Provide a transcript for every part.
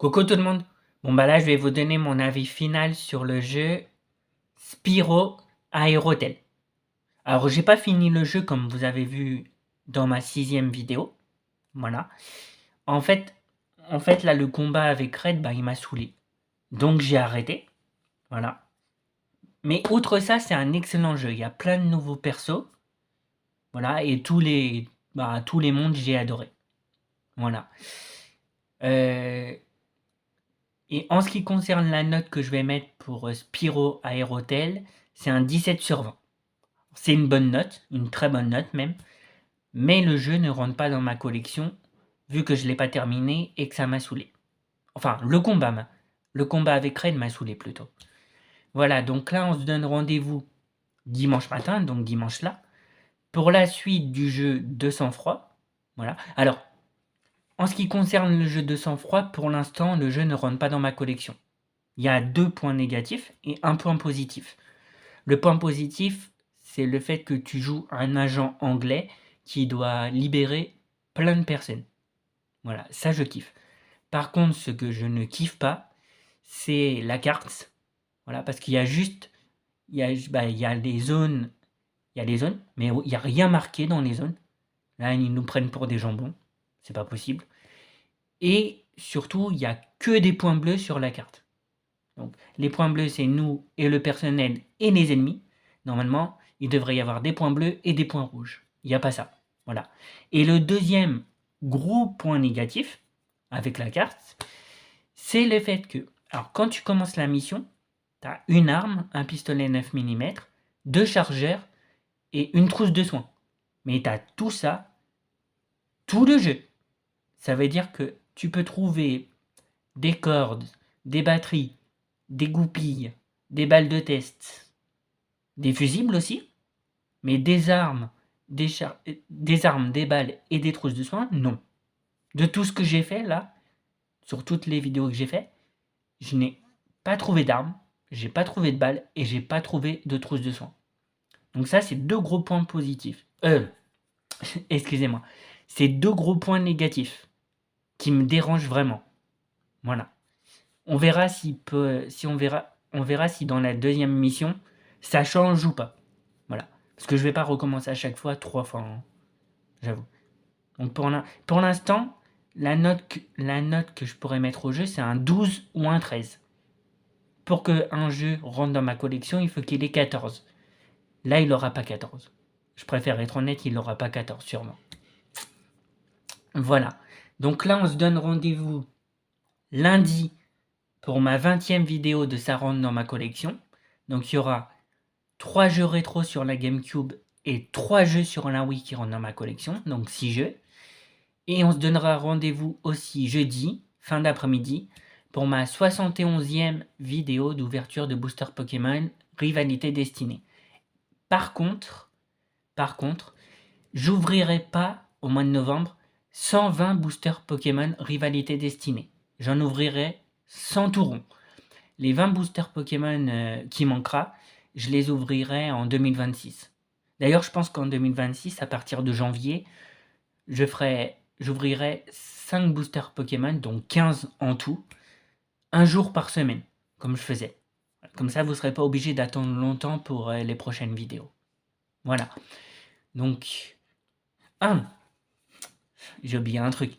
Coucou tout le monde. Bon bah là je vais vous donner mon avis final sur le jeu Spyro Aerotel. Alors j'ai pas fini le jeu comme vous avez vu dans ma 6e vidéo. Voilà. En fait, là le combat avec Red, bah il m'a saoulé. Donc j'ai arrêté. Voilà. Mais outre ça, c'est un excellent jeu. Il y a plein de nouveaux persos. Voilà. Et tous les mondes j'ai adoré. Voilà. Et en ce qui concerne la note que je vais mettre pour Spyro Aerotel, c'est un 17/20. C'est une bonne note, une très bonne note même, mais le jeu ne rentre pas dans ma collection, vu que je ne l'ai pas terminé et que ça m'a saoulé. Enfin, le combat avec Red m'a saoulé plutôt. Voilà, donc là on se donne rendez-vous dimanche matin, donc dimanche là, pour la suite du jeu de sang-froid. Voilà. Alors, en ce qui concerne le jeu de sang-froid, pour l'instant, le jeu ne rentre pas dans ma collection. Il y a 2 points négatifs et 1 point positif. Le point positif, c'est le fait que tu joues un agent anglais qui doit libérer plein de personnes. Voilà, ça je kiffe. Par contre, ce que je ne kiffe pas, c'est la carte. Voilà, parce qu'il y a juste, il y a des zones, mais il n'y a rien marqué dans les zones. Là, ils nous prennent pour des jambons, c'est pas possible. Et surtout, il n'y a que des points bleus sur la carte. Donc, les points bleus, c'est nous et le personnel et les ennemis. Normalement, il devrait y avoir des points bleus et des points rouges. Il n'y a pas ça. Voilà. Et le deuxième gros point négatif avec la carte, c'est le fait que, alors quand tu commences la mission, tu as une arme, un pistolet 9 mm, 2 chargeurs et une trousse de soins. Mais tu as tout ça, tout le jeu. Ça veut dire que tu peux trouver des cordes, des batteries, des goupilles, des balles de test, des fusibles aussi, mais des armes, des balles et des trousses de soins, non. De tout ce que j'ai fait là, sur toutes les vidéos que j'ai fait, je n'ai pas trouvé d'armes, j'ai pas trouvé de balles et j'ai pas trouvé de trousses de soins. Donc ça, c'est 2 gros points positifs. Excusez-moi. C'est 2 gros points négatifs qui me dérangent vraiment. Voilà. On verra si dans la deuxième mission, ça change ou pas. Voilà. Parce que je vais pas recommencer à chaque fois 3 fois, hein, j'avoue. Donc pour l'instant, la note que je pourrais mettre au jeu, c'est un 12 ou un 13. Pour qu'un jeu rentre dans ma collection, il faut qu'il ait 14. Là, il n'aura pas 14. Je préfère être honnête, il n'aura pas 14 sûrement. Voilà. Donc là, on se donne rendez-vous lundi pour ma 20e vidéo de ça rentre dans ma collection. Donc il y aura 3 jeux rétro sur la GameCube et 3 jeux sur la Wii qui rentrent dans ma collection, donc 6 jeux. Et on se donnera rendez-vous aussi jeudi, fin d'après-midi, pour ma 71e vidéo d'ouverture de Booster Pokémon Rivalité Destinée. Par contre, j'ouvrirai pas au mois de novembre 120 boosters Pokémon Rivalité Destinée. J'en ouvrirai 100 tout rond. Les 20 boosters Pokémon qui manquera, je les ouvrirai en 2026. D'ailleurs, je pense qu'en 2026, à partir de janvier, j'ouvrirai 5 boosters Pokémon, donc 15 en tout, un jour par semaine, comme je faisais. Comme ça, vous ne serez pas obligé d'attendre longtemps pour les prochaines vidéos. Voilà. Donc, j'ai oublié un truc.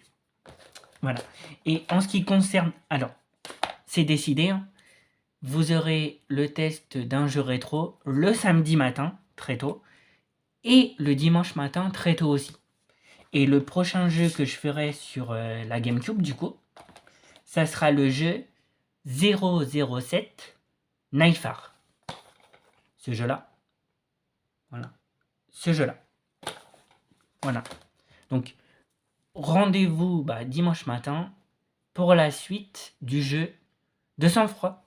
Voilà. Et en ce qui concerne... Alors, c'est décidé, hein. Vous aurez le test d'un jeu rétro le samedi matin, très tôt, et le dimanche matin, très tôt aussi. Et le prochain jeu que je ferai sur la GameCube, du coup, ça sera le jeu 007 Nightfare. Ce jeu-là. Voilà. Ce jeu-là. Voilà. Donc, rendez-vous dimanche matin pour la suite du jeu de sang-froid.